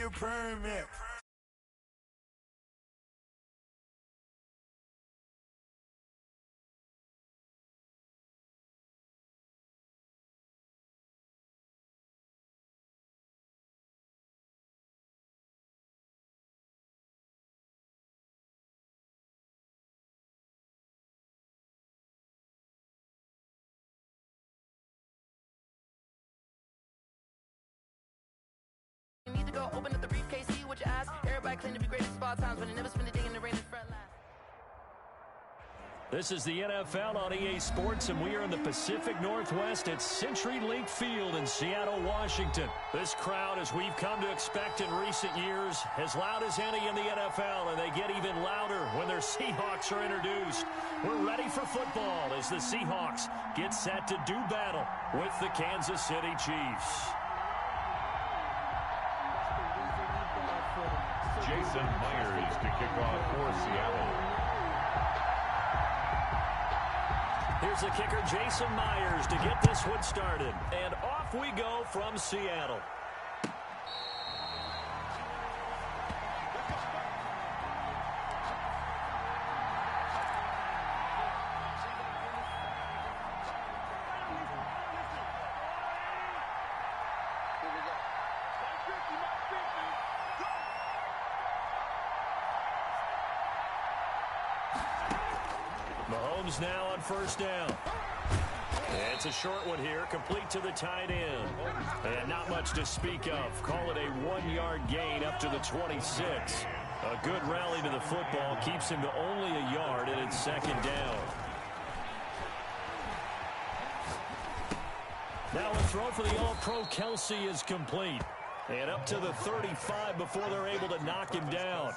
your permit. You need to go open up the briefcase, see what you ask. Everybody claim to be great at spa times, but they never spend a day in the rain and front last. This is the NFL on EA Sports, and we are in the Pacific Northwest at CenturyLink Field in Seattle, Washington. This crowd, as we've come to expect in recent years, as loud as any in the NFL, and they get even louder when their Seahawks are introduced. We're ready for football as the Seahawks get set to do battle with the Kansas City Chiefs. Jason Myers to kick off for Seattle. Here's the kicker, Jason Myers, to get this one started. And off we go from Seattle. Mahomes now on first down. It's a short one here, complete to the tight end. And not much to speak of. Call it a 1-yard gain up to the 26. A good rally to the football keeps him to only a yard, and it's second down. Now a throw for the All-Pro Kelce is complete. And up to the 35 before they're able to knock him down.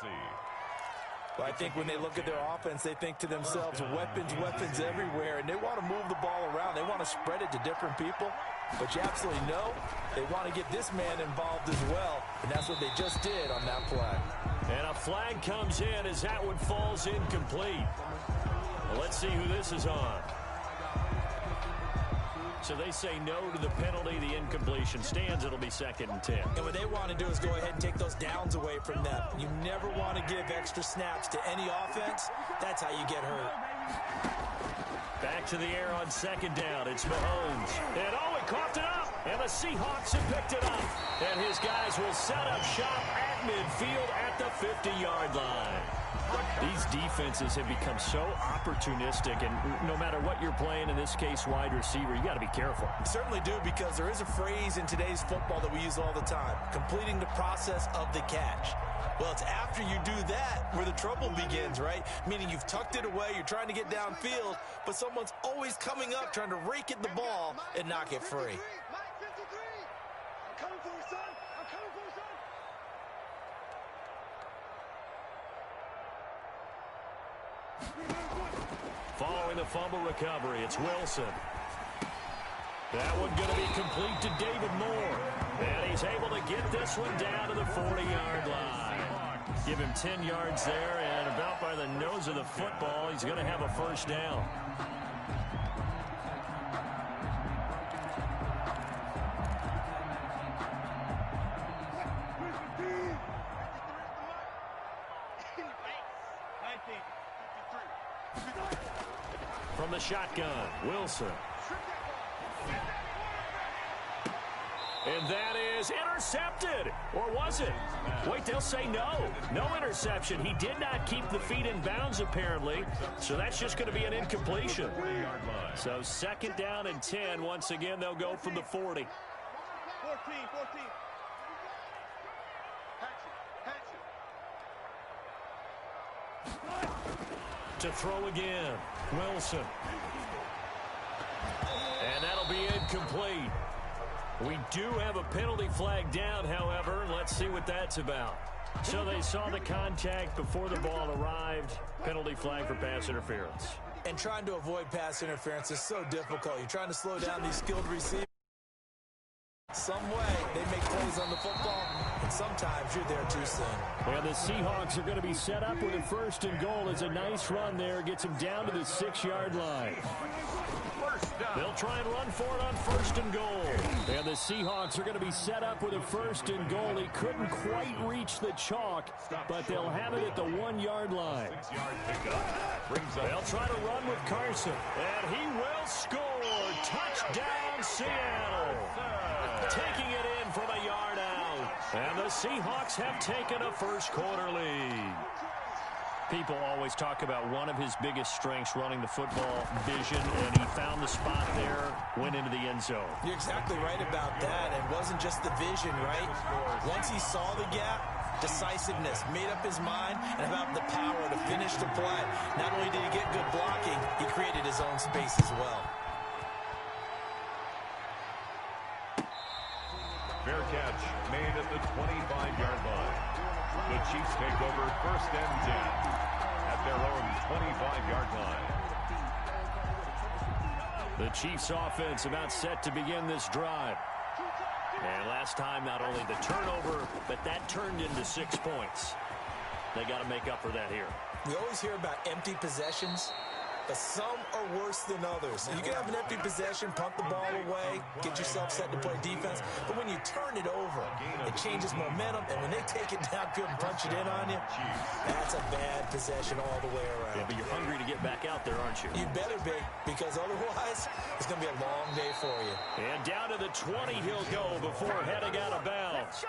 Well, I think when they look at their offense, they think to themselves, weapons everywhere, and they want to move the ball around. They want to spread it to different people. But you absolutely know they want to get this man involved as well, and that's what they just did on that play. And a flag comes in as that one falls incomplete. Well, let's see who this is on. So they say no to the penalty. The incompletion stands. It'll be 2nd and 10. And what they want to do is go ahead and take those downs away from them. You never want to give extra snaps to any offense. That's how you get hurt. Back to the air on 2nd down. It's Mahomes. And he coughed it up. And the Seahawks have picked it up. And his guys will set up shop at midfield at the 50-yard line. These defenses have become so opportunistic, and no matter what you're playing, in this case wide receiver, you got to be careful. You certainly do, because there is a phrase in today's football that we use all the time, completing the process of the catch. Well, it's after you do that where the trouble begins, right? Meaning you've tucked it away, you're trying to get downfield, but someone's always coming up trying to rake at the ball and knock it free. Following the fumble recovery, it's Wilson. That one going to be complete to David Moore. And he's able to get this one down to the 40-yard line. Give him 10 yards there, and about by the nose of the football, he's going to have a first down. From the shotgun, Wilson. And that is intercepted. Or was it? Wait, they'll say no. No interception. He did not keep the feet in bounds, apparently. So that's just going to be an incompletion. So 2nd down and 10. Once again, they'll go from the 40. 14. To throw again, Wilson. And that'll be incomplete. We do have a penalty flag down, however. Let's see what that's about. So they saw the contact before the ball arrived. Penalty flag for pass interference. And trying to avoid pass interference is so difficult. You're trying to slow down these skilled receivers. Some way they make plays on the football, and sometimes you're there too soon. Well, the Seahawks are going to be set up with a 1st and goal. It's a nice run there. Gets them down to the 6-yard line. First They'll try and run for it on 1st and goal. And the Seahawks are going to be set up with a 1st and goal. He couldn't quite reach the chalk, but they'll have it at the 1-yard line. They'll try to run with Carson, and he will score. Touchdown, Seattle. Taking it in from a yard out. And the Seahawks have taken a first-quarter lead. People always talk about one of his biggest strengths, running the football, vision, and he found the spot there, went into the end zone. You're exactly right about that. It wasn't just the vision, right? Once he saw the gap, decisiveness, made up his mind, and about the power to finish the play. Not only did he get good blocking, he created his own space as well. Fair catch made at the 25-yard line. The Chiefs take over 1st and 10 at their own 25-yard line. The Chiefs offense about set to begin this drive. And last time, not only the turnover, but that turned into 6 points. They got to make up for that here. We always hear about empty possessions, but some are worse than others. You can have an empty possession, punt the ball away, get yourself set to play defense, but when you turn it over, it changes momentum, and when they take it downfield and punch it in on you, that's a bad possession all the way around. Yeah, but you're hungry to get back out there, aren't you? You better be, because otherwise, it's going to be a long day for you. And down to the 20 he'll go before heading out of bounds.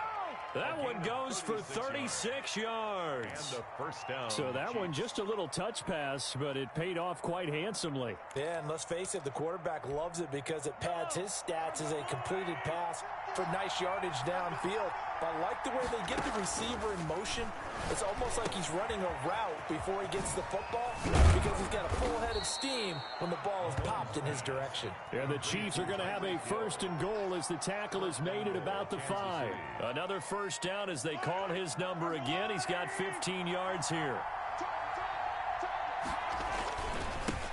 That one goes for 36 yards. And the first down. So that one just a little touch pass, but it paid off quite handsomely. Yeah, and let's face it, the quarterback loves it because it pads his stats as a completed pass for nice yardage downfield. But I like the way they get the receiver in motion. It's almost like he's running a route before he gets the football because he's got a full head of steam when the ball is popped in his direction. And the Chiefs are going to have a 1st and goal as the tackle is made at about the 5. Another first down as they call his number again. He's got 15 yards here.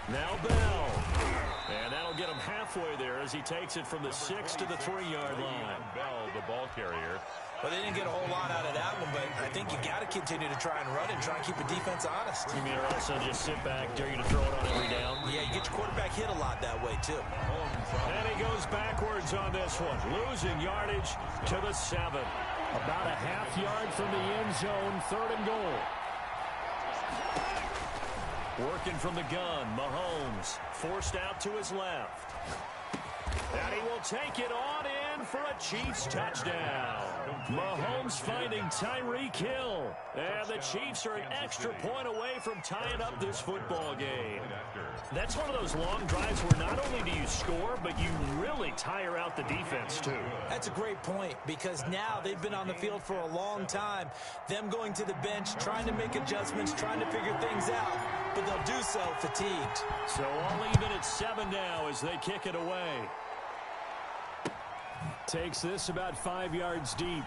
Now Bell. And that'll get him halfway there as he takes it from the 6 to the 3-yard line. Bell, the ball carrier. Well, they didn't get a whole lot out of that one, but I think you got to continue to try and run and try and keep the defense honest. You mean also just sit back, dare you to throw it on every down? Yeah, you get your quarterback hit a lot that way, too. And he goes backwards on this one, losing yardage to the 7. About a half yard from the end zone, 3rd and goal. Working from the gun, Mahomes forced out to his left. And he will take it on in for a Chiefs touchdown. Mahomes finding Tyreek Hill. And the Chiefs are an extra point away from tying up this football game. That's one of those long drives where not only do you score, but you really tire out the defense too. That's a great point because now they've been on the field for a long time. Them going to the bench, trying to make adjustments, trying to figure things out, but they'll do so fatigued. So all even at 7 now as they kick it away. Takes this about 5 yards deep.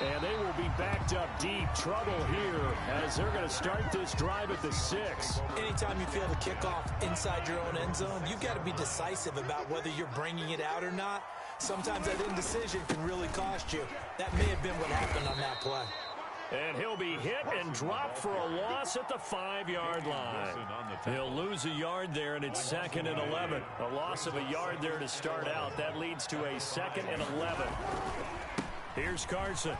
And they will be backed up deep. Trouble here as they're going to start this drive at the 6. Anytime you feel the kickoff inside your own end zone, you've got to be decisive about whether you're bringing it out or not. Sometimes that indecision can really cost you. That may have been what happened on that play. And he'll be hit and dropped for a loss at the 5-yard line. He'll lose a yard there, and it's 2nd and 11. A loss of a yard there to start out. That leads to a 2nd and 11. Here's Carson.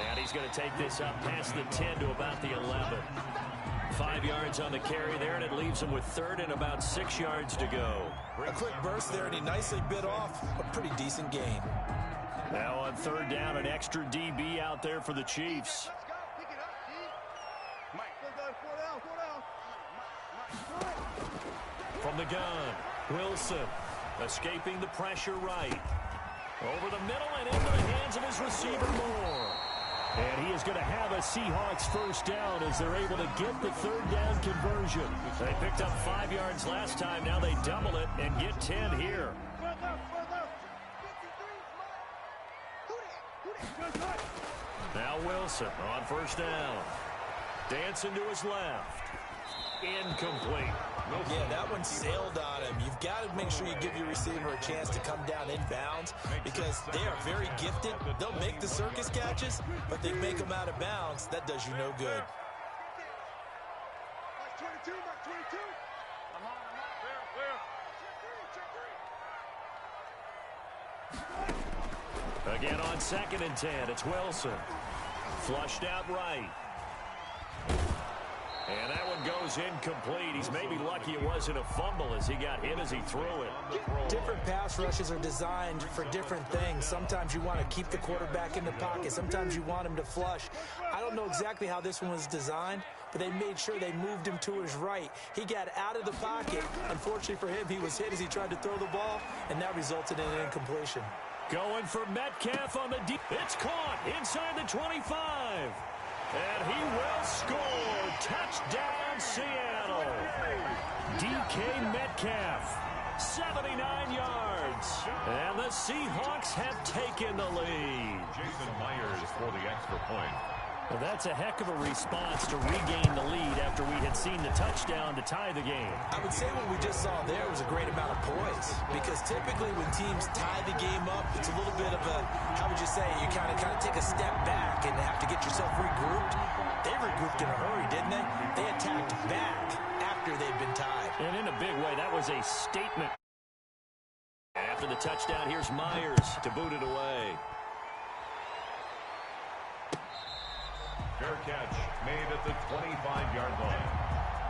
And he's going to take this up past the 10 to about the 11. 5 yards on the carry there, and it leaves him with 3rd and about 6 yards to go. A quick burst there, and he nicely bit off a pretty decent gain. Now on 3rd down, an extra DB out there for the Chiefs. From the gun, Wilson escaping the pressure right. Over the middle and into the hands of his receiver Moore. And he is going to have a Seahawks first down as they're able to get the 3rd down conversion. They picked up 5 yards last time. Now they double it and get 10 here. Now Wilson on 1st down. Dancing to his left. Incomplete. Yeah, that one sailed on him. You've got to make sure you give your receiver a chance to come down inbounds because they are very gifted. They'll make the circus catches, but they make them out of bounds. That does you no good. Again on 2nd and 10, it's Wilson. Flushed out right. And that one goes incomplete. He's maybe lucky it wasn't a fumble as he got hit as he threw it. Different pass rushes are designed for different things. Sometimes you want to keep the quarterback in the pocket. Sometimes you want him to flush. I don't know exactly how this one was designed, but they made sure they moved him to his right. He got out of the pocket. Unfortunately for him, he was hit as he tried to throw the ball, and that resulted in an incompletion. Going for Metcalf on the deep. It's caught inside the 25. And he will score. Touchdown, Seattle. DK Metcalf, 79 yards. And the Seahawks have taken the lead. Jason Myers for the extra point. Well, that's a heck of a response to regain the lead after we had seen the touchdown to tie the game. I would say what we just saw there was a great amount of poise, because typically when teams tie the game up, it's a little bit of a, how would you say, you kind of take a step back and have to get yourself regrouped. They regrouped in a hurry, didn't they? They attacked back after they'd been tied. And in a big way, that was a statement. After the touchdown, here's Myers to boot it away. Fair catch made at the 25-yard line.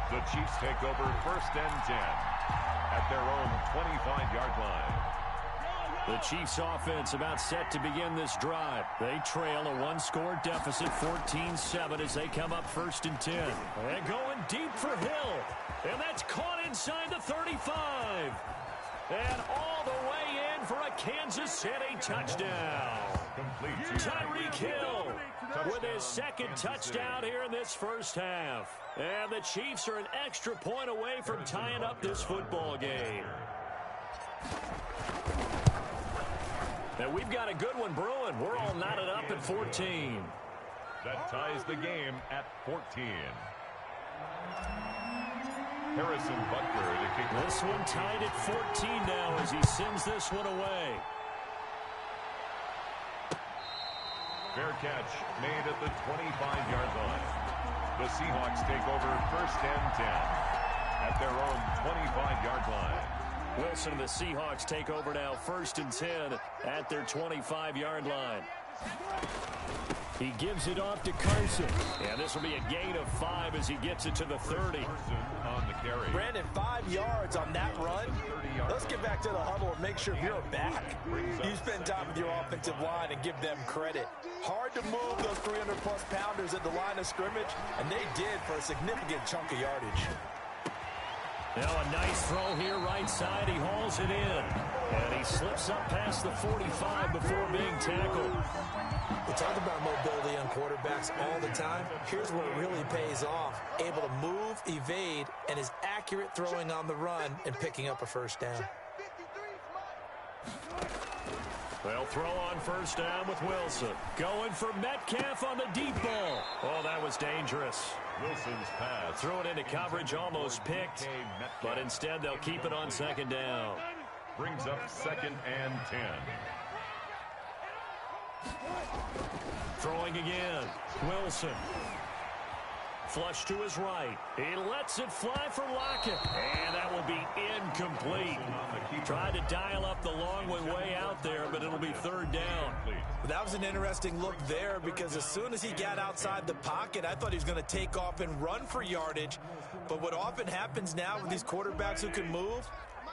The Chiefs take over 1st and 10 at their own 25-yard line. The Chiefs offense about set to begin this drive. They trail a one-score deficit, 14-7, as they come up 1st and 10. And going deep for Hill. And that's caught inside the 35. And all the way in for a Kansas City touchdown. Tyreek Hill with his 2nd touchdown here in this first half. And the Chiefs are an extra point away from tying up this football game. Now we've got a good one brewing. We're all knotted up at 14. That ties the game at 14. Harrison Butker to kick. This one tied at 14 now as he sends this one away. Fair catch made at the 25-yard line. The Seahawks take over 1st and 10 at their own 25-yard line. Wilson and the Seahawks take over now 1st and 10 at their 25-yard line. He gives it off to Carson. And this will be a gain of 5 as he gets it to the 30. On the carry. Brandon, 5 yards on that run. Let's get back to the huddle and make sure you're back. You spend time with your offensive line and give them credit. Hard to move those 300-plus pounders at the line of scrimmage, and they did for a significant chunk of yardage. Now a nice throw here right side. He hauls it in. And he slips up past the 45 before being tackled. We talk about mobility on quarterbacks all the time. Here's where it really pays off. Able to move, evade, and is accurate throwing on the run and picking up a 1st down. They'll throw on 1st down with Wilson. Going for Metcalf on the deep ball. Oh, that was dangerous. Wilson's pass. Threw it into coverage, almost picked. But instead, they'll keep it on 2nd down. Brings up 2nd and 10. Throwing again. Wilson. Flush to his right. He lets it fly for Lockett. And that will be incomplete. Tried to dial up the long way out there, but it'll be 3rd down. That was an interesting look there, because as soon as he got outside the pocket, I thought he was going to take off and run for yardage. But what often happens now with these quarterbacks who can move,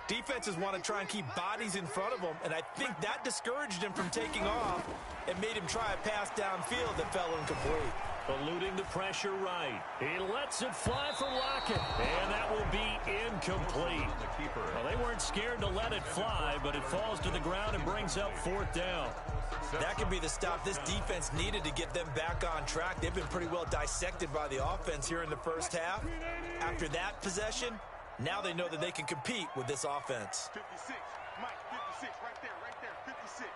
defenses want to try and keep bodies in front of them, and I think that discouraged him from taking off and made him try a pass downfield that fell incomplete. Eluding the pressure right. He lets it fly for Lockett. And that will be incomplete. Well, they weren't scared to let it fly, but it falls to the ground and brings up 4th down. That could be the stop this defense needed to get them back on track. They've been pretty well dissected by the offense here in the first half. After that possession, now they know that they can compete with this offense. 56, Mike, 56, right there, 56.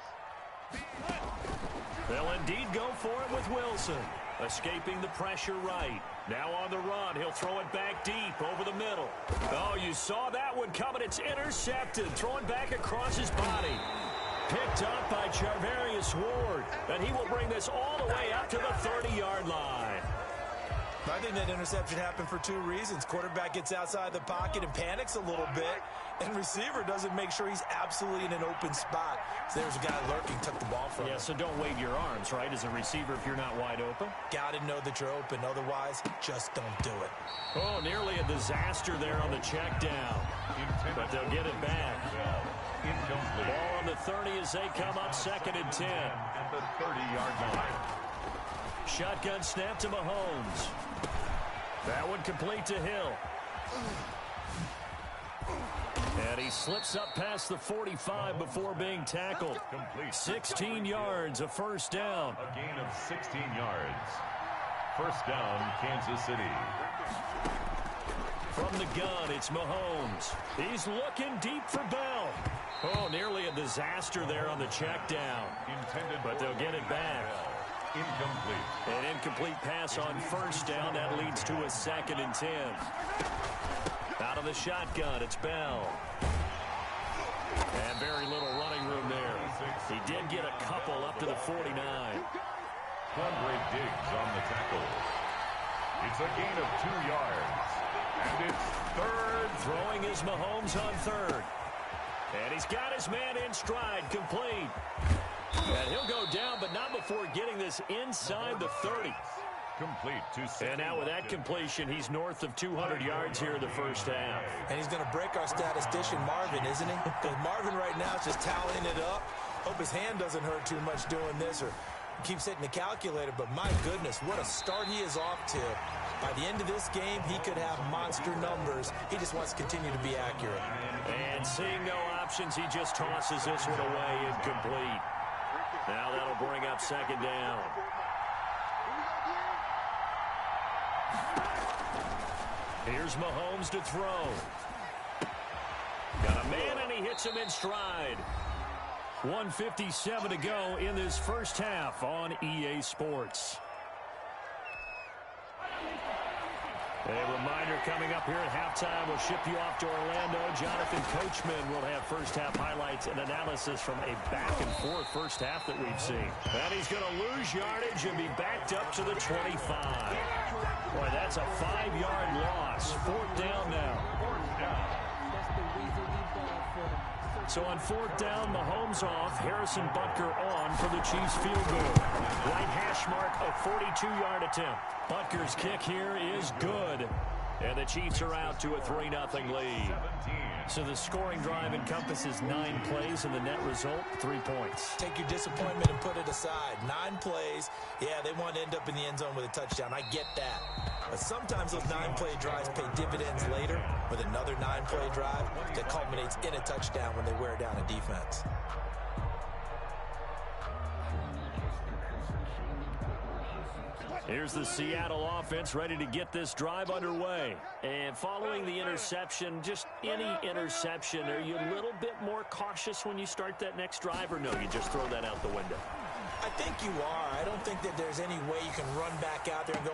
They'll indeed go for it with Wilson. Escaping the pressure right. Now on the run. He'll throw it back deep over the middle. Oh, you saw that one coming. It's intercepted. Throwing back across his body. Picked up by Charvarius Ward. And he will bring this all the way up to the 30-yard line. I think that interception happened for two reasons. Quarterback gets outside the pocket and panics a little bit, and receiver doesn't make sure he's absolutely in an open spot. So there's a guy lurking, took the ball from him. Yeah, so don't wave your arms, right, as a receiver if you're not wide open. Got to know that you're open. Otherwise, just don't do it. Oh, nearly a disaster there on the check down. But they'll get it back. Incomplete. Ball on the 30 as they come up 2nd and 10. At the 30-yard line. Shotgun snap to Mahomes. That one complete to Hill. And he slips up past the 45 before being tackled. Complete. 16 yards, a first down. A gain of 16 yards. First down, Kansas City. From the gun, it's Mahomes. He's looking deep for Bell. Oh, nearly a disaster there on the check down. Intended, but they'll get it back. Incomplete. An incomplete pass on first down. That leads to a 2nd and 10. Out of the shotgun, it's Bell. And very little running room there. He did get a couple up to the 49. Andre Diggs on the tackle. It's a gain of 2 yards. And it's third. Throwing is Mahomes on third. And he's got his man in stride, complete. And he'll go down, but not before getting this inside the 30. Complete to And now with that completion, he's north of 200 yards here in the first half. And he's going to break our statistician, Marvin, isn't he? Because Marvin right now is just tallying it up. Hope his hand doesn't hurt too much doing this or keeps hitting the calculator. But my goodness, what a start he is off to. By the end of this game, he could have monster numbers. He just wants to continue to be accurate. And seeing no options, he just tosses this one away, incomplete. Now that'll bring up 2nd down. Here's Mahomes to throw. Got a man, and he hits him in stride. 1:57 to go in this first half on EA Sports. A reminder coming up here at halftime. We'll ship you off to Orlando. Jonathan Coachman will have first-half highlights and analysis from a back-and-forth first half that we've seen. And he's going to lose yardage and be backed up to the 25. Boy, that's a 5-yard loss. 4th down now. So on 4th down, Mahomes off, Harrison Butker on for the Chiefs field goal. Right hash mark, a 42-yard attempt. Butker's kick here is good. And the Chiefs are out to a 3-0 lead. So the scoring drive encompasses 9 plays, and the net result, 3 points. Take your disappointment and put it aside. 9 plays. Yeah, they want to end up in the end zone with a touchdown. I get that. But sometimes those 9-play drives pay dividends later with another 9-play drive that culminates in a touchdown when they wear down a defense. Here's the Seattle offense ready to get this drive underway. And following the interception, just any interception, are you a little bit more cautious when you start that next drive, or no, you just throw that out the window? I think you are. I don't think that there's any way you can run back out there and go,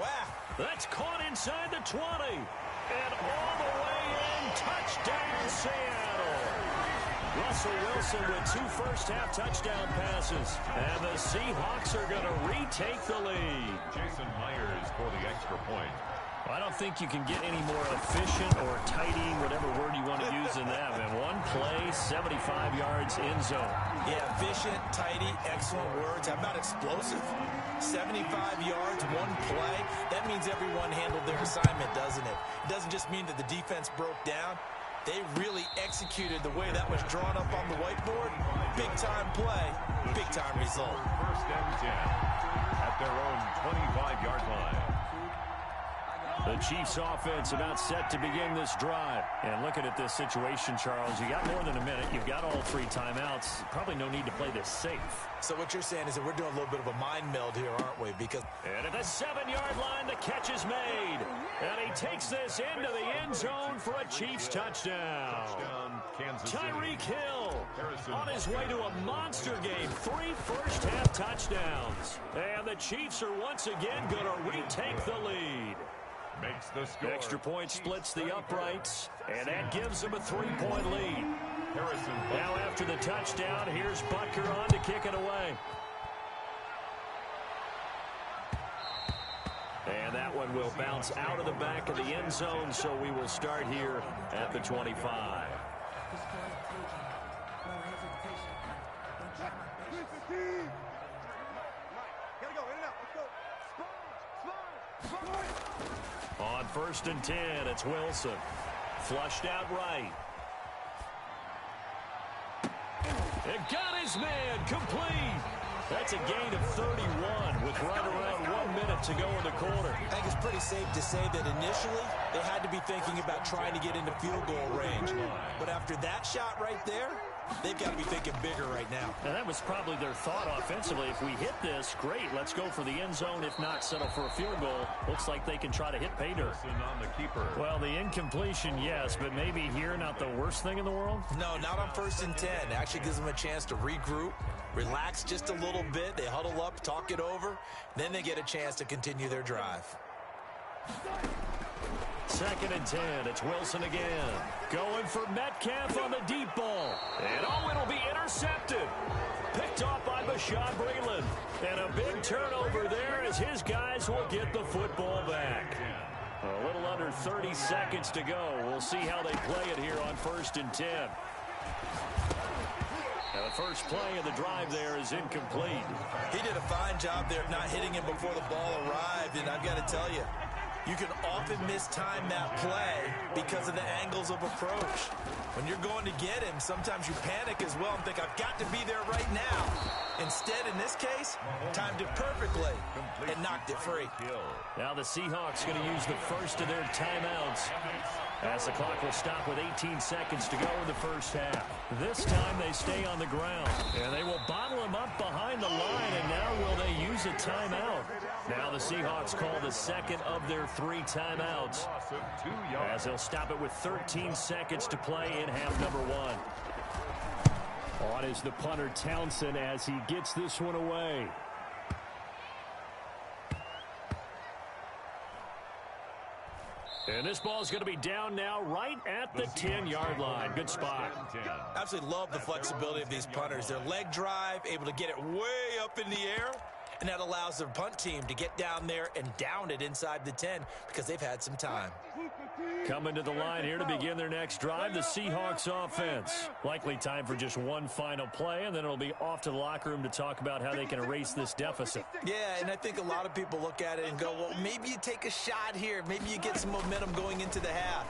That's caught inside the 20. And all the way in, touchdown Seattle. Russell Wilson with 2 first-half touchdown passes. And the Seahawks are going to retake the lead. Jason Myers for the extra point. I don't think you can get any more efficient or tidy, whatever word you want to use in that. And 1 play, 75 yards in zone. Yeah, efficient, tidy, excellent words. How about explosive? 75 yards, 1 play. That means everyone handled their assignment, doesn't it? It doesn't just mean that the defense broke down. They really executed the way that was drawn up on the whiteboard. Big-time play, big-time result. First and 10 at their own 25-yard line. The Chiefs offense about set to begin this drive. And looking at this situation, Charles, you got more than a minute. You've got all 3 timeouts. Probably no need to play this safe. So what you're saying is that we're doing a little bit of a mind meld here, aren't we? Because and at the 7-yard line, the catch is made. And he takes this into the end zone for a Chiefs touchdown. Tyreek Hill on his way to a monster game. 3 first-half touchdowns. And the Chiefs are once again going to retake the lead. Makes the score. Extra point splits the uprights, and that gives them a 3-point lead. Now after the touchdown, here's Butker on to kick it away. And that that one will bounce out of the back of the end zone, so we will start here at the 25. On 1st and 10, it's Wilson. Flushed out right. And got his man complete. That's a gain of 31 with right around 1 minute to go in the quarter. I think it's pretty safe to say that initially they had to be thinking about trying to get into field goal range. But after that shot right there, they've got to be thinking bigger right now. And that was probably their thought offensively. If we hit this, great. Let's go for the end zone. If not, settle for a field goal. Looks like they can try to hit pay dirt. On the keeper. Well, the incompletion, yes, but maybe here not the worst thing in the world? No, not on 1st and 10. It actually gives them a chance to regroup, relax just a little bit. They huddle up, talk it over. Then they get a chance to continue their drive. 2nd and 10. It's Wilson again. Going for Metcalf on the deep ball. And it'll be intercepted. Picked off by Bashaud Breeland. And a big turnover there as his guys will get the football back. A little under 30 seconds to go. We'll see how they play it here on 1st and 10. Now the first play of the drive there is incomplete. He did a fine job there of not hitting him before the ball arrived. And I've got to tell you, you can often mistime that play because of the angles of approach. When you're going to get him, sometimes you panic as well and think, I've got to be there right now. Instead, in this case, timed it perfectly and knocked it free. Now the Seahawks going to use the first of their timeouts as the clock will stop with 18 seconds to go in the first half. This time they stay on the ground, and they will bottle him up behind the line, and now will they use a timeout? Now the Seahawks call the second of their 3 timeouts as they'll stop it with 13 seconds to play in half number 1. On is the punter Townsend as he gets this one away. And this ball is going to be down now right at the 10-yard line. Good spot. Absolutely love the flexibility of these punters. Their leg drive, able to get it way up in the air, and that allows their punt team to get down there and down it inside the 10 because they've had some time. Coming to the line here to begin their next drive, the Seahawks offense. Likely time for just one final play, and then it'll be off to the locker room to talk about how they can erase this deficit. Yeah, and I think a lot of people look at it and go, well, maybe you take a shot here. Maybe you get some momentum going into the half.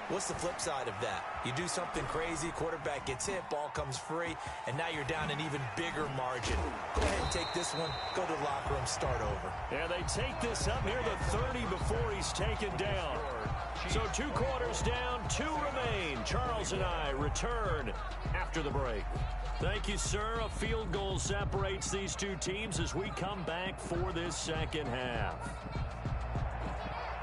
What's the flip side of that? You do something crazy, quarterback gets hit, ball comes free, and now you're down an even bigger margin. Go ahead and take this one, go to the locker room, start over. Yeah, they take this up near the 30 before he's taken down. So 2 quarters down, 2 remain. Charles and I return after the break. Thank you, sir. A field goal separates these 2 teams as we come back for this second half.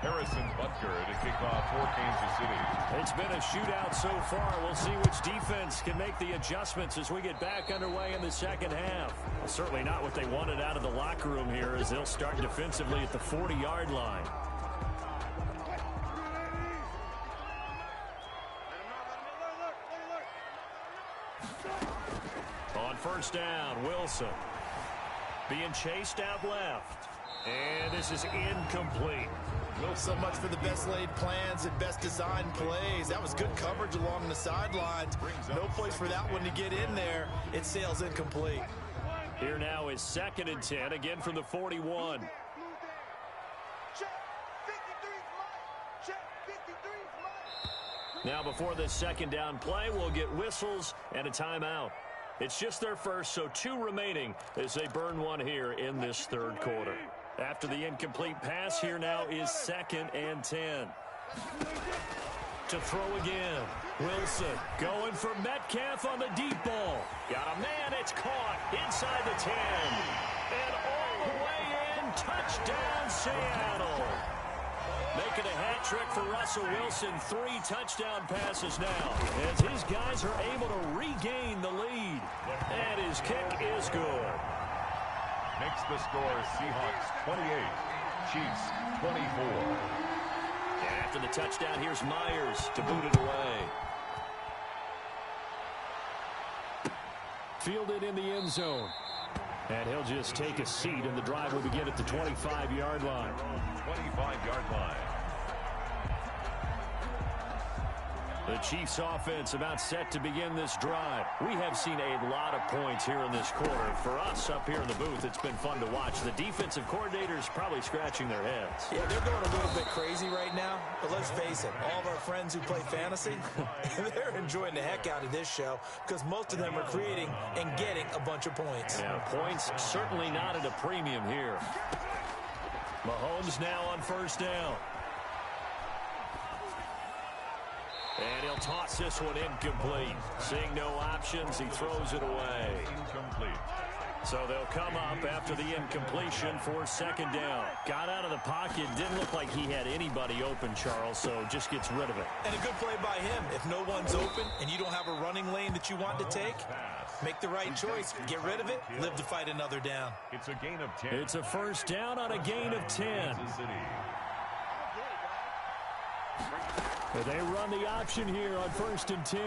Harrison Butker to kick off for Kansas City. It's been a shootout so far. We'll see which defense can make the adjustments as we get back underway in the second half. Well, certainly not what they wanted out of the locker room here as they'll start defensively at the 40-yard line. On first down, Wilson being chased out left. And this is incomplete. So much for the best laid plans and best designed plays. That was good coverage along the sidelines. No place for that one to get in there. It sails incomplete. Here now is 2nd and 10, again from the 41. Now before this second down play, we'll get whistles and a timeout. It's just their first, so 2 remaining as they burn one here in this third quarter. After the incomplete pass, here now is 2nd and 10. To throw again. Wilson going for Metcalf on the deep ball. Got a man, it's caught inside the 10. And all the way in, touchdown Seattle. Making a hat trick for Russell Wilson. 3 touchdown passes now as his guys are able to regain the lead. And his kick is good. Makes the score Seahawks 28, Chiefs 24. And after the touchdown, here's Myers to boot it away. Fielded in the end zone. And he'll just take a seat, and the drive will begin at the 25-yard line. 25-yard line. The Chiefs offense about set to begin this drive. We have seen a lot of points here in this quarter. For us up here in the booth, it's been fun to watch. The defensive coordinators probably scratching their heads. Yeah, they're going a little bit crazy right now. But let's face it, all of our friends who play fantasy, they're enjoying the heck out of this show because most of them are creating and getting a bunch of points. Yeah, points certainly not at a premium here. Mahomes now on first down. And he'll toss this one incomplete. Seeing no options, he throws it away. Incomplete. So they'll come up after the incompletion for second down. Got out of the pocket. Didn't look like he had anybody open, Charles, so just gets rid of it. And a good play by him. If no one's open and you don't have a running lane that you want to take, make the right choice. Get rid of it. Live to fight another down. It's a gain of 10. It's a first down on a gain of 10. Kansas City. They run the option here on first and 10.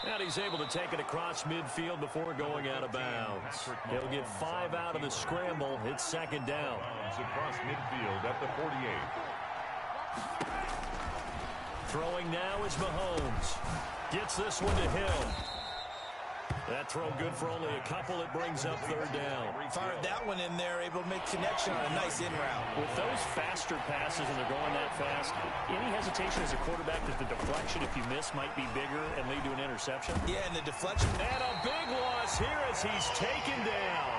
And he's able to take it across midfield before going out of bounds. He'll get 5 out of the scramble. It's second down. Across midfield at the 48. Throwing now is Mahomes. Gets this one to Hill. That throw good for only a couple. It brings up third down. Fired that one in there, able to make connection on a nice in route. With those faster passes and they're going that fast, any hesitation as a quarterback that the deflection, if you miss, might be bigger and lead to an interception? Yeah, and the deflection. And a big loss here as he's taken down.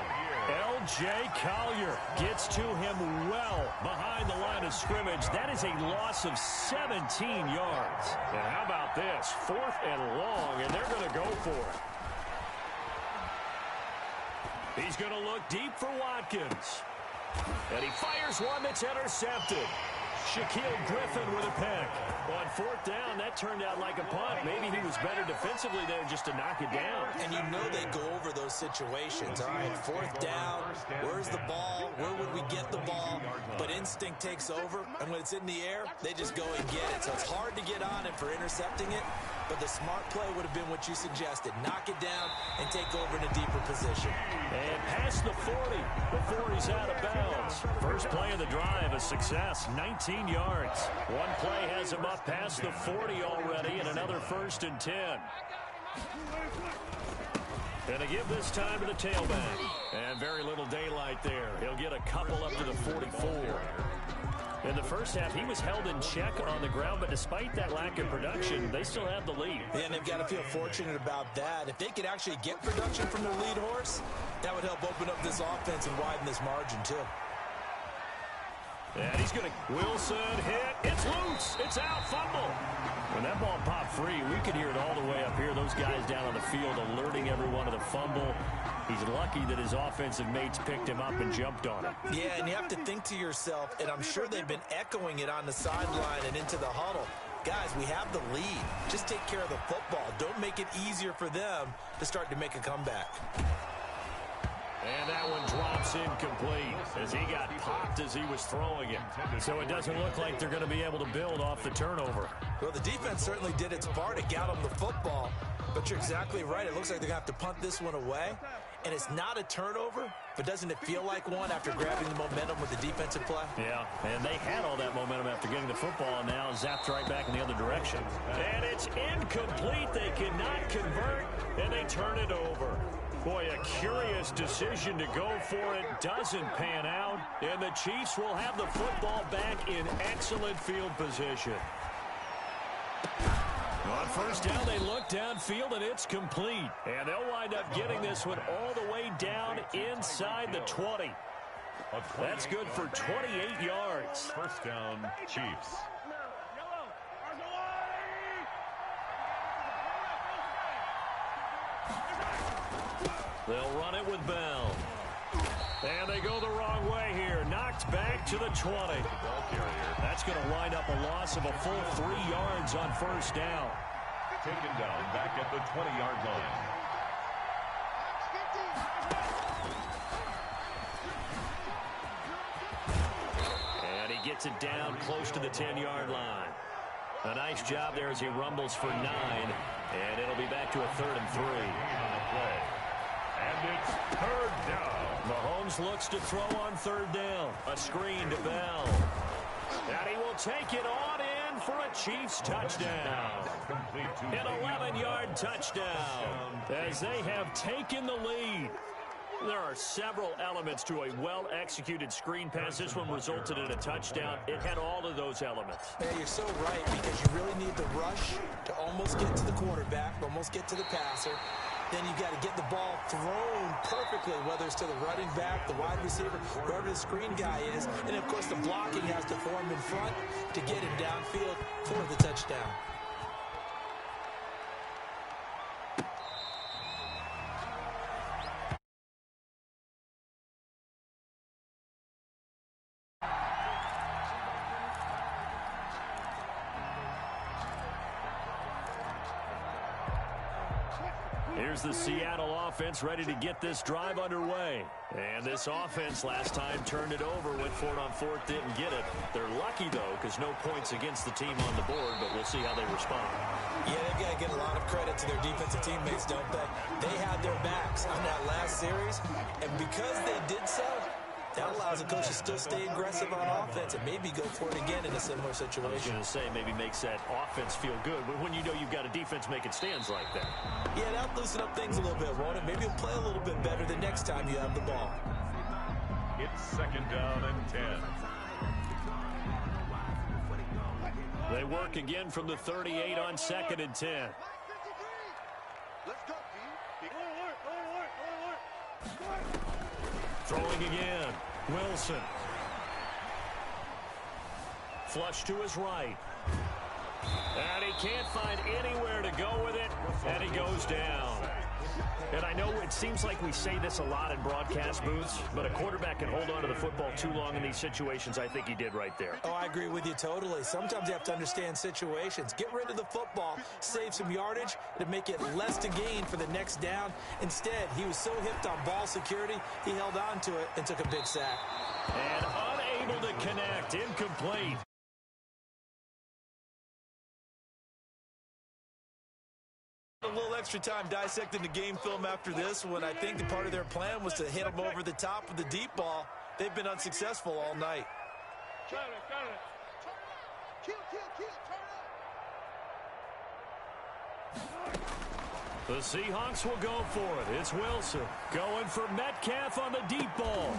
L.J. Collier gets to him well behind the line of scrimmage. That is a loss of 17 yards. And how about this? 4th and long, and they're going to go for it. He's going to look deep for Watkins. And he fires one that's intercepted. Shaquille Griffin with a pick. On 4th down, that turned out like a punt. Maybe he was better defensively there just to knock it down. And you know they go over those situations. All right, 4th down, where's the ball? Where would we get the ball? But instinct takes over, and when it's in the air, they just go and get it. So it's hard to get on him for intercepting it, but the smart play would have been what you suggested. Knock it down and take over in a deeper position. And past the 40 before he's out of bounds. First play of the drive, a success, 19 yards. One play has him up past the 40 already, and another first and 10. Gonna give this time to the tailback. And very little daylight there. He'll get a couple up to the 44. In the first half, he was held in check on the ground, but despite that lack of production, they still have the lead. Yeah, and they've got to feel fortunate about that. If they could actually get production from their lead horse, that would help open up this offense and widen this margin, too. And he's going to... Wilson hit. It's loose. It's out. Fumble. When that ball popped free, we could hear it all the way up here. Those guys down on the field alerting everyone of the fumble. He's lucky that his offensive mates picked him up and jumped on him. Yeah, and you have to think to yourself, and I'm sure they've been echoing it on the sideline and into the huddle. Guys, we have the lead. Just take care of the football. Don't make it easier for them to start to make a comeback. And that one drops incomplete as he got popped as he was throwing it. So it doesn't look like they're going to be able to build off the turnover. Well, the defense certainly did its part to get them the football. But you're exactly right. It looks like they're going to have to punt this one away. And it's not a turnover, but doesn't it feel like one after grabbing the momentum with the defensive play? Yeah, and they had all that momentum after getting the football, and now zapped right back in the other direction. And it's incomplete. They cannot convert, and they turn it over. Boy, a curious decision to go for it. Doesn't pan out, and the Chiefs will have the football back in excellent field position. On first down, they look downfield, and it's complete. And they'll wind up getting this one all the way down inside the 20. That's good for 28 yards. First down, Chiefs. They'll run it with Bell. And they go the wrong way here. Knocked back to the 20. That's going to wind up a loss of a full 3 yards on first down. Taken down back at the 20-yard line. And he gets it down close to the 10-yard line. A nice job there as he rumbles for 9. And it'll be back to a 3rd and 3. Mahomes looks to throw on third down. A screen to Bell. And he will take it on in for a Chiefs touchdown. An 11-yard touchdown as they have taken the lead. There are several elements to a well-executed screen pass. This one resulted in a touchdown. It had all of those elements. Yeah, you're so right, because you really need the rush to almost get to the quarterback, almost get to the passer. Then you got to get the ball thrown perfectly, whether it's to the running back, the wide receiver, whoever the screen guy is. And, of course, the blocking has to form in front to get him downfield for the touchdown. Here's the Seattle offense ready to get this drive underway. And this offense last time turned it over, went for it on fourth, didn't get it. They're lucky, though, because no points against the team on the board, but we'll see how they respond. Yeah, they've got to get a lot of credit to their defensive teammates, don't they? They had their backs on that last series, and because they did so, that allows the coach to still stay aggressive on offense and maybe go for it again in a similar situation. I was going to say, maybe makes that offense feel good, but when you know you've got a defense making stands like that. Yeah, that'll loosen up things a little bit, won't it? Maybe you'll play a little bit better the next time you have the ball. It's second down and 10. They work again from the 38 on second and 10. Let's go, D. Throwing again. Wilson. Flush to his right. And he can't find anywhere to go with it, and he goes down. And I know it seems like we say this a lot in broadcast booths, but a quarterback can hold on to the football too long in these situations. I think he did right there. Oh, I agree with you totally. Sometimes you have to understand situations. Get rid of the football, save some yardage to make it less to gain for the next down. Instead, he was so hipped on ball security, he held on to it and took a big sack. And unable to connect, incomplete. A little extra time dissecting the game film after this one. I think the part of their plan was to hit them over the top with the deep ball. They've been unsuccessful all night. The Seahawks will go for it. It's Wilson going for Metcalf on the deep ball.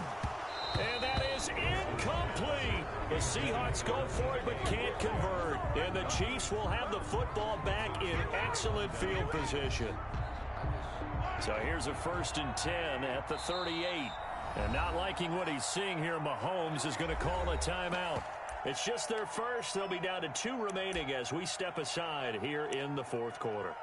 And that is incomplete. The Seahawks go for it but can't convert. And the Chiefs will have the football back in excellent field position. So here's a 1st and 10 at the 38. And not liking what he's seeing here, Mahomes is going to call a timeout. It's just their first. They'll be down to 2 remaining as we step aside here in the fourth quarter.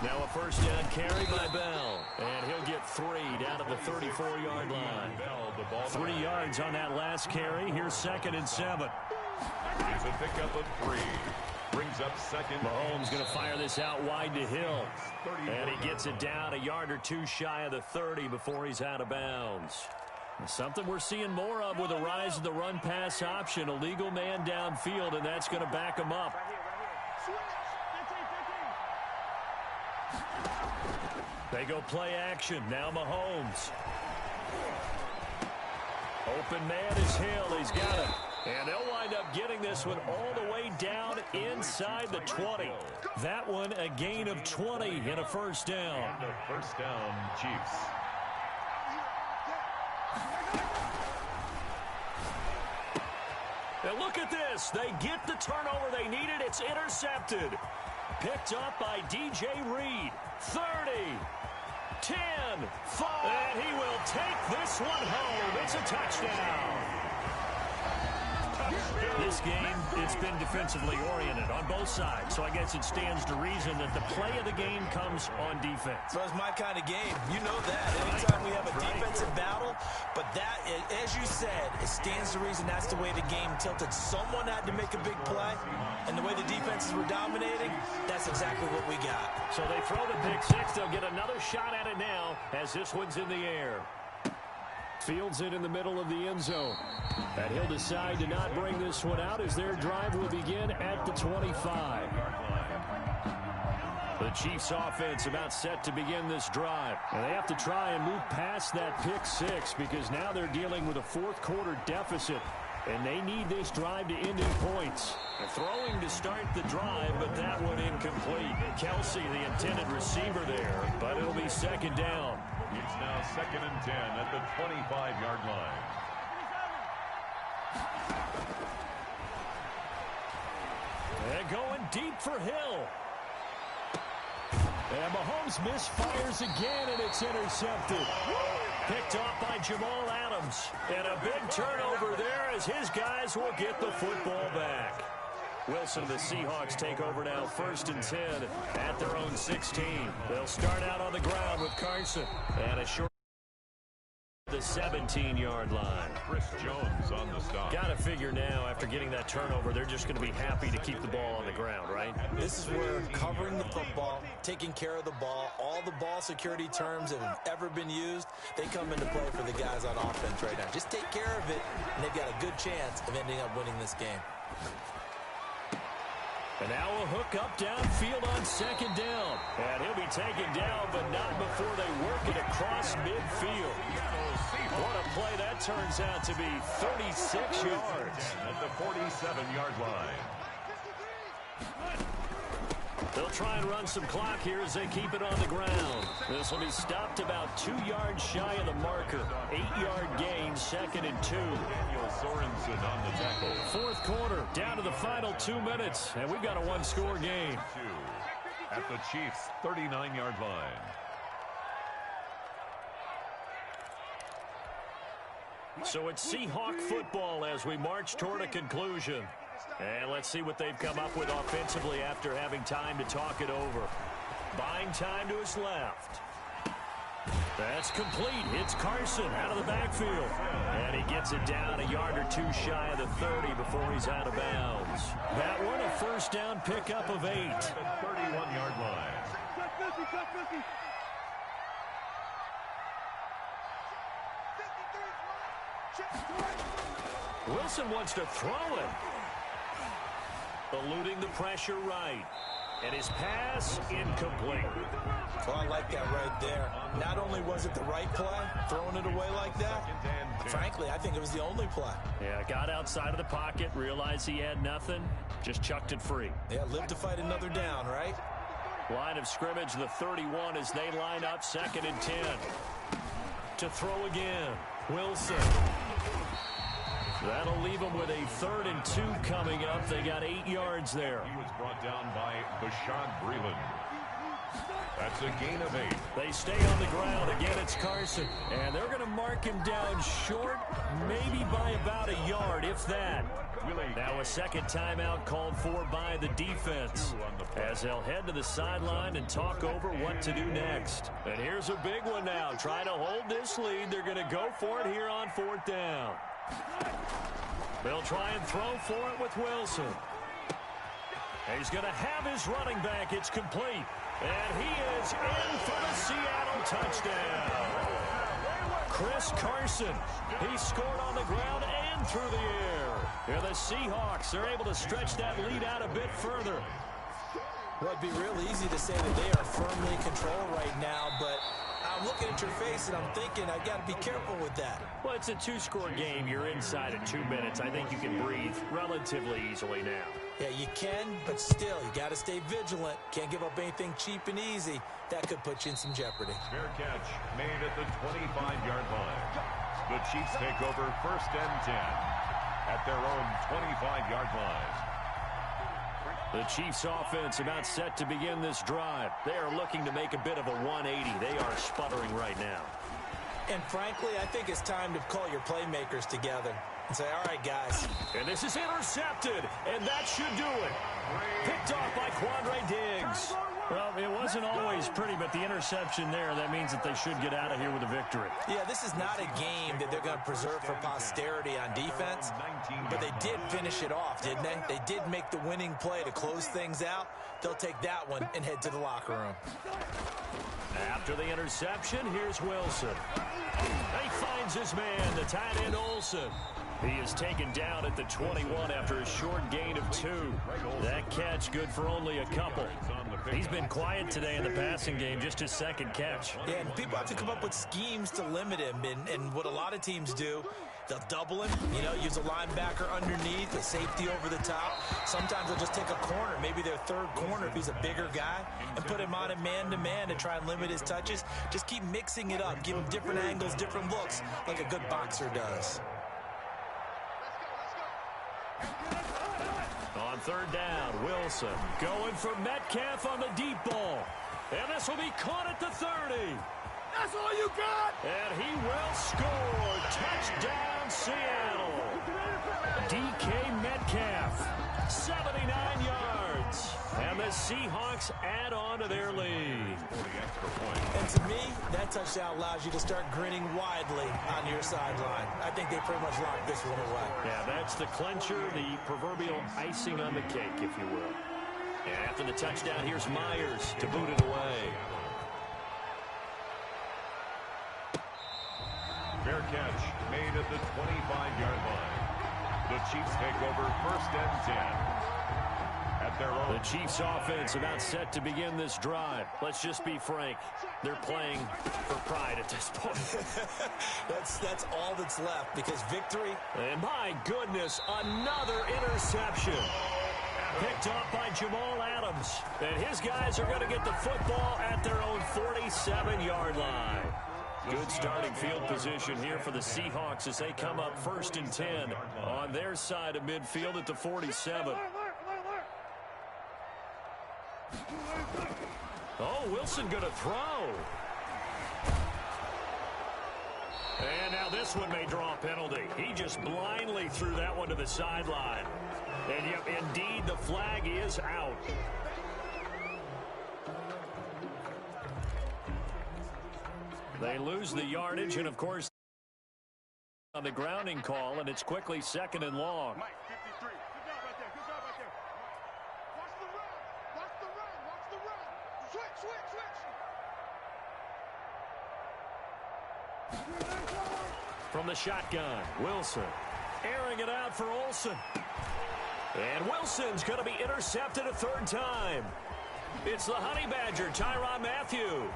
Now a 1st down carry by Bell. And he'll get 3 down at the 34-yard line. 3 yards on that last carry. Here's 2nd and 7. He's a pickup of 3. Brings up second. Mahomes going to fire this out wide to Hill. And he gets it down a yard or 2 shy of the 30 before he's out of bounds. Something we're seeing more of with the rise of the run-pass option. A legal man downfield, and that's going to back him up. They go play action. Now Mahomes. Open man is Hill. He's got it. And they'll wind up getting this one all the way down inside the 20. That one a gain of 20 and a 1st down. And a 1st down, Chiefs. And look at this. They get the turnover they needed. It's intercepted. Picked up by DJ Reed. 30. 10, 5, and he will take this one home. It's a touchdown. This this game, it's been defensively oriented on both sides. So I guess it stands to reason that the play of the game comes on defense. So it's my kind of game. You know that. Anytime we have a defensive battle, but that, as you said, it stands to reason that's the way the game tilted. Someone had to make a big play, and the way the defenses were dominating, that's exactly what we got. So they throw the pick six. They'll get another shot at it now as this one's in the air. Fields it in the middle of the end zone. And he'll decide to not bring this one out as their drive will begin at the 25. The Chiefs offense about set to begin this drive. And they have to try and move past that pick six because now they're dealing with a fourth quarter deficit. And they need this drive to end in points. They're throwing to start the drive, but that one incomplete. Kelsey, the intended receiver there, but it'll be second down. It's now 2nd and 10 at the 25-yard line. And going deep for Hill. And Mahomes misfires again, and it's intercepted. Picked off by Jamal Adams. And a big turnover there as his guys will get the football back. Wilson, the Seahawks take over now 1st and 10 at their own 16. They'll start out on the ground with Carson. And a short the 17-yard line. Chris Jones on the stop. Got to figure now, after getting that turnover, they're just going to be happy to keep the ball on the ground, right? This is where covering the football, taking care of the ball, all the ball security terms that have ever been used, they come into play for the guys on offense right now. Just take care of it, and they've got a good chance of ending up winning this game. And now a hook up downfield on second down. And he'll be taken down, but not before they work it across midfield. What a play that turns out to be. 36 yards. At the 47-yard line. They'll try and run some clock here as they keep it on the ground. This will be stopped about 2 yards shy of the marker. 8-yard gain, 2nd and 2. Daniel Sorensen on the tackle. Fourth quarter, down to the final 2 minutes, and we've got a one-score game. At the Chiefs' 39-yard line. So it's Seahawk football as we march toward a conclusion. And let's see what they've come up with offensively after having time to talk it over. Buying time to his left. That's complete. It's Carson out of the backfield. And he gets it down a yard or two shy of the 30 before he's out of bounds. That one a first down pickup of 8. At the 31-yard line. Wilson wants to throw it. Eluding the pressure right. And his pass incomplete. Well, I like that right there. Not only was it the right play, throwing it away like that, frankly, I think it was the only play. Yeah, got outside of the pocket, realized he had nothing, just chucked it free. Yeah, live to fight another down, right? Line of scrimmage, the 31 as they line up 2nd and 10. To throw again, Wilson. That'll leave them with a 3rd and 2 coming up. They got 8 yards there. He was brought down by Bashaud Breeland. That's a gain of 8. They stay on the ground. Again, it's Carson. And they're going to mark him down short, maybe by about a yard, if that. Now a second timeout called for by the defense as they'll head to the sideline and talk over what to do next. And here's a big one now. Trying to hold this lead. They're going to go for it here on 4th down. They'll try and throw for it with Wilson. He's going to have his running back. It's complete. And he is in for the Seattle touchdown. Chris Carson. He scored on the ground and through the air. And the Seahawks are able to stretch that lead out a bit further. Well, it'd be real easy to say that they are firmly in control right now, but I'm looking at your face and I'm thinking I've got to be careful with that. Well, it's a 2-score game. You're inside at 2 minutes. I think you can breathe relatively easily now. Yeah, you can, but still, you got to stay vigilant. Can't give up anything cheap and easy. That could put you in some jeopardy. Fair catch made at the 25-yard line. The Chiefs take over 1st and 10 at their own 25-yard line. The Chiefs offense about set to begin this drive. They are looking to make a bit of a 180. They are sputtering right now. And frankly, I think it's time to call your playmakers together and say, all right, guys. And this is intercepted, and that should do it. Picked off by Quandre Diggs. Well, it wasn't always pretty, but the interception there, that means that they should get out of here with a victory. Yeah, this is not a game that they're going to preserve for posterity on defense, but they did finish it off, didn't they? They did make the winning play to close things out. They'll take that one and head to the locker room. After the interception, here's Wilson. He finds his man, the tight end Olsen. He is taken down at the 21 after a short gain of 2. That catch good for only a couple. He's been quiet today in the passing game, just his second catch. Yeah, and people have to come up with schemes to limit him, and what a lot of teams do, they'll double him, use a linebacker underneath, a safety over the top. Sometimes they'll just take a corner, maybe their third corner if he's a bigger guy, and put him on a man-to-man to try and limit his touches. Just keep mixing it up, give him different angles, different looks, like a good boxer does. On third down, Wilson going for Metcalf on the deep ball. And this will be caught at the 30. That's all you got! And he will score. Touchdown, Seattle. DK Metcalf, 79 yards. And the Seahawks add on to their lead. And to me, that touchdown allows you to start grinning widely on your sideline. I think they pretty much locked this one away. Yeah, that's the clincher, the proverbial icing on the cake, if you will. And after the touchdown, here's Myers to boot it away. Fair catch made at the 25-yard line. The Chiefs take over 1st and 10. At their own. The Chiefs offense about set to begin this drive. Let's just be frank. They're playing for pride at this point. That's all that's left, because victory. And my goodness, another interception. Picked off by Jamal Adams. And his guys are going to get the football at their own 47-yard line. Good starting field position here for the Seahawks as they come up 1st and 10 on their side of midfield at the 47. Oh, Wilson going to throw. And now this one may draw a penalty. He just blindly threw that one to the sideline. And yep, indeed, the flag is out. They lose the yardage, and of course, on the grounding call, and it's quickly 2nd and long. Mike, 53. Good job right there. Good job right there. Watch the run. Watch the run. Watch the run. Switch, switch, switch. From the shotgun, Wilson airing it out for Olsen. And Wilson's going to be intercepted a 3rd time. It's the Honey Badger, Tyrann Mathieu.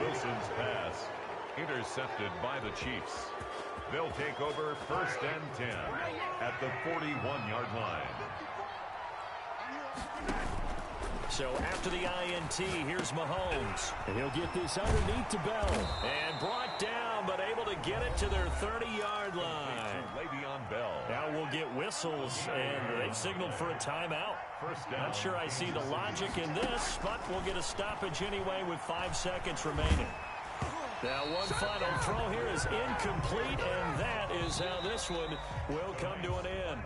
Wilson's pass intercepted by the Chiefs. They'll take over 1st and 10 at the 41-yard line. So after the INT, here's Mahomes. And he'll get this underneath to Bell. And brought down, but able to get it to their 30-yard line. Le'Veon Bell. Now we'll get whistles, and they've signaled for a timeout. First down. Not sure I see the logic in this, but we'll get a stoppage anyway with 5 seconds remaining. Now one final throw here is incomplete, and that is how this one will come to an end.